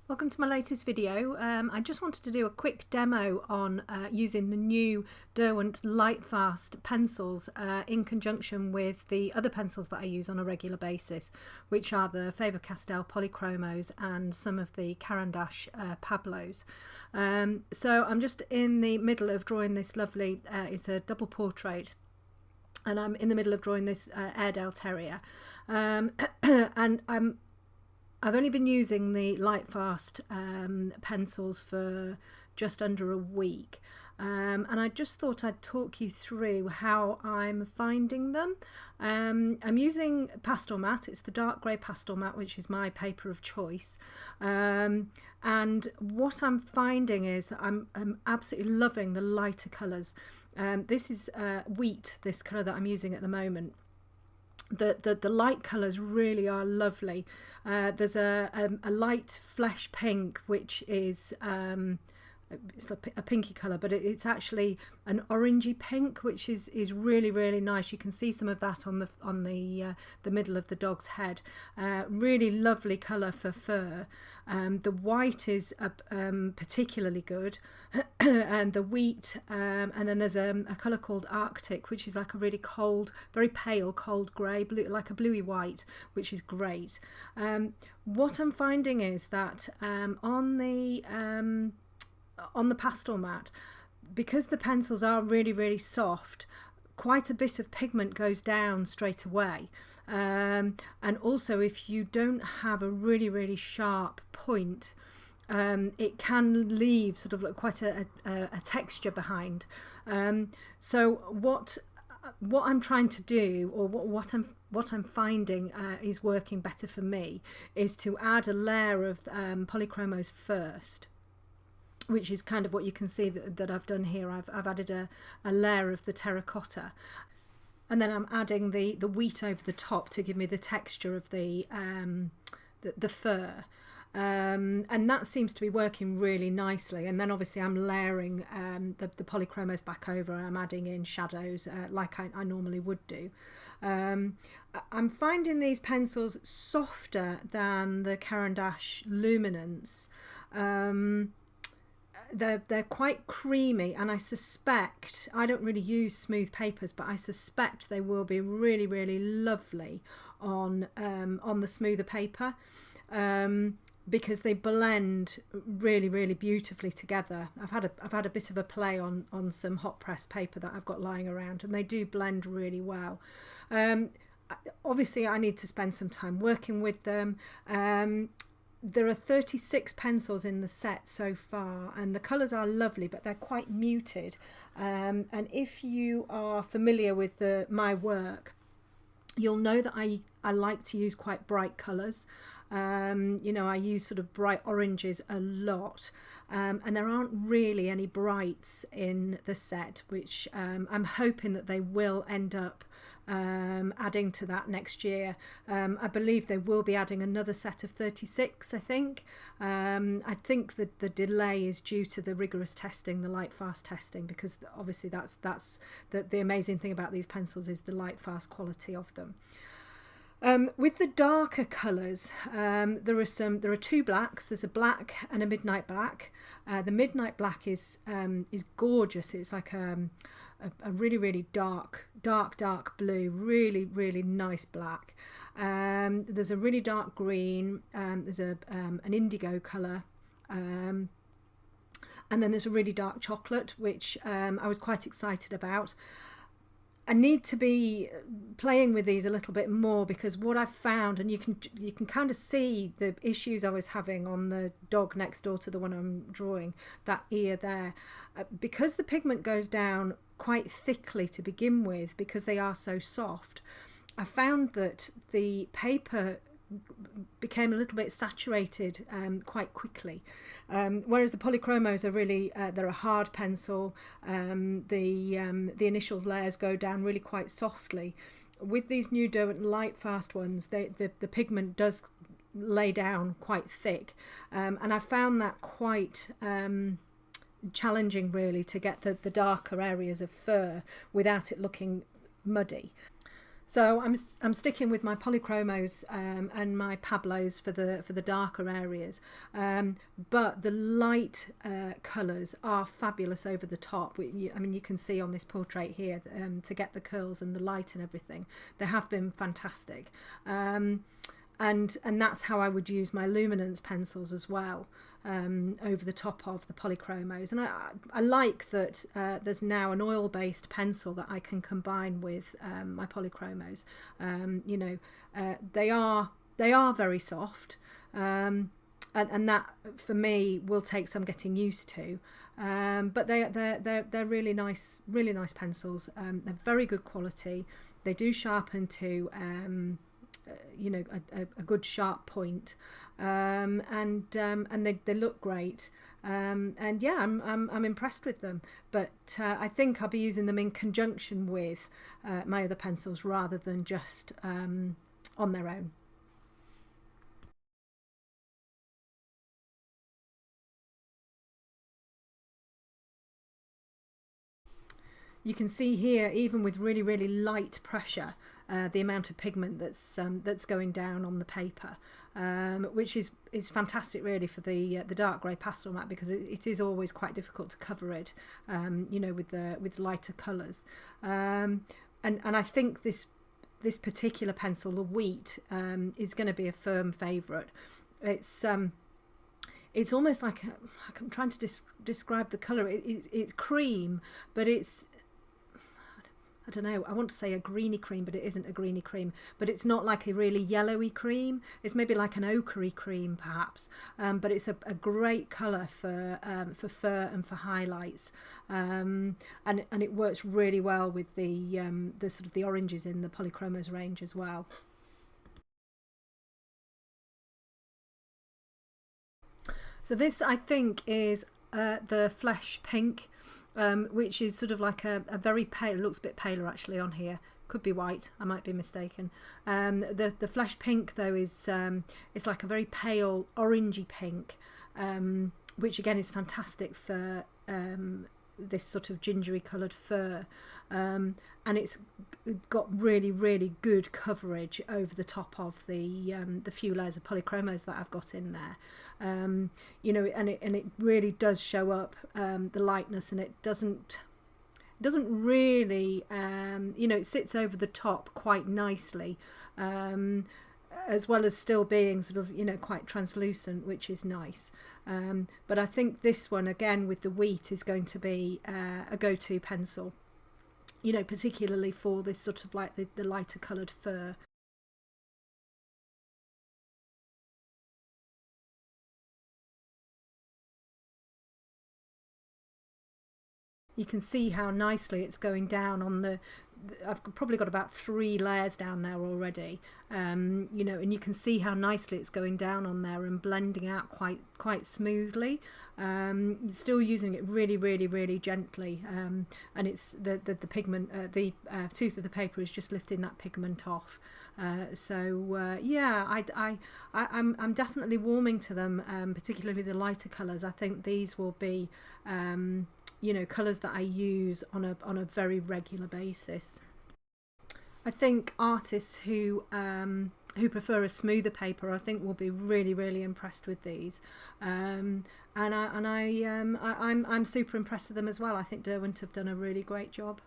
Welcome to my latest video. I just wanted to do a quick demo on using the new Derwent Lightfast pencils in conjunction with the other pencils that I use on a regular basis, which are the Faber Castell Polychromos and some of the Caran D'Ache Pablos. So I'm just in the middle of drawing this lovely, it's a double portrait, and I'm in the middle of drawing this Airedale Terrier, and I've only been using the Lightfast pencils for just under a week, and I just thought I'd talk you through how I'm finding them. I'm using Pastelmat. It's the dark grey Pastelmat, which is my paper of choice, and what I'm finding is that I'm absolutely loving the lighter colours. This is wheat, this colour that I'm using at the moment. The light colours really are lovely. There's a light flesh pink, which is it's a pinky colour, but it's actually an orangey pink, which is really nice. You can see some of that on the middle of the dog's head. Really lovely colour for fur. The white is particularly good, and the wheat, and then there's a colour called Arctic, which is like a really cold, very pale cold grey, blue, like a bluey white, which is great. What I'm finding is that on the Pastelmat, because the pencils are really soft, quite a bit of pigment goes down straight away, and also if you don't have a really sharp point, it can leave sort of like quite a texture behind. So what I'm trying to do, or what I'm finding is working better for me, is to add a layer of Polychromos first, which is kind of what you can see that I've done here. I've added a layer of the terracotta, and then I'm adding the wheat over the top to give me the texture of the fur, and that seems to be working really nicely. And then obviously I'm layering the Polychromos back over, and I'm adding in shadows like I normally would do. I'm finding these pencils softer than the Caran D'Ache Luminance. They're quite creamy, and I suspect, I don't really use smooth papers, but I suspect they will be really lovely on the smoother paper, because they blend really beautifully together. I've had a bit of a play on some hot press paper that I've got lying around, and they do blend really well. Obviously I need to spend some time working with them. There are 36 pencils in the set so far, and the colours are lovely, but they're quite muted. And if you are familiar with my work, you'll know that I like to use quite bright colours. You know, I use sort of bright oranges a lot, and there aren't really any brights in the set, which I'm hoping that they will end up adding to that next year. I believe they will be adding another set of 36, I think. I think that the delay is due to the rigorous testing, the Lightfast testing, because obviously that's the amazing thing about these pencils is the Lightfast quality of them. With the darker colours, there are two blacks. There's a black and a midnight black. The midnight black is gorgeous. It's like a really dark blue, really nice black. There's a really dark green. There's an indigo colour. And then there's a really dark chocolate, which I was quite excited about. I need to be playing with these a little bit more, because what I've found, and you can kind of see the issues I was having on the dog next door to the one I'm drawing, that ear there, because the pigment goes down quite thickly to begin with, because they are so soft. I found that the paper became a little bit saturated quite quickly, whereas the Polychromos are really they're a hard pencil. The initial layers go down really quite softly. With these new Derwent Lightfast ones, the pigment does lay down quite thick, and I found that quite challenging really, to get the darker areas of fur without it looking muddy. So I'm sticking with my polychromos and my Pablos for the darker areas, but the light colours are fabulous over the top. I mean, you can see on this portrait here to get the curls and the light and everything. They have been fantastic. And that's how I would use my luminance pencils as well, over the top of the polychromos. And I like that there's now an oil-based pencil that I can combine with my polychromos. You know, they are very soft, and that for me will take some getting used to. But they're really nice pencils. They're very good quality. They do sharpen to you know, a good sharp point, and they look great, and yeah, I'm impressed with them. But I think I'll be using them in conjunction with my other pencils rather than just on their own. You can see here, even with really light pressure, the amount of pigment that's going down on the paper, which is fantastic really for the dark grey pastel mat, because it is always quite difficult to cover it, you know, with lighter colours. And I think this particular pencil, the wheat, is going to be a firm favourite. It's almost like I'm trying to describe the colour. It's cream, but I don't know, I want to say a greeny cream, but it isn't a greeny cream. But it's not like a really yellowy cream. It's maybe like an ochre cream, perhaps. But it's a great colour for fur and for highlights. And it works really well with the sort of the oranges in the Polychromos range as well. So this, I think, is the Flesh Pink, which is sort of like a very pale, looks a bit paler actually on here, could be white, I might be mistaken. The Flesh Pink though is it's like a very pale orangey pink, which again is fantastic for this sort of gingery coloured fur, and it's got really good coverage over the top of the few layers of polychromos that I've got in there. You know, and it really does show up the lightness, and it doesn't really you know, it sits over the top quite nicely, as well as still being sort of, you know, quite translucent, which is nice. But I think this one, again with the wheat, is going to be a go-to pencil, you know, particularly for this sort of like the lighter coloured fur. You can see how nicely it's going down on the, I've probably got about 3 layers down there already, you know, and you can see how nicely it's going down on there and blending out quite smoothly. Still using it really gently, and it's the pigment, the tooth of the paper is just lifting that pigment off. So yeah, I'm definitely warming to them, particularly the lighter colours. I think these will be you know, colours that I use on a very regular basis. I think artists who prefer a smoother paper, I think, will be really impressed with these, and I'm super impressed with them as well. I think Derwent have done a really great job.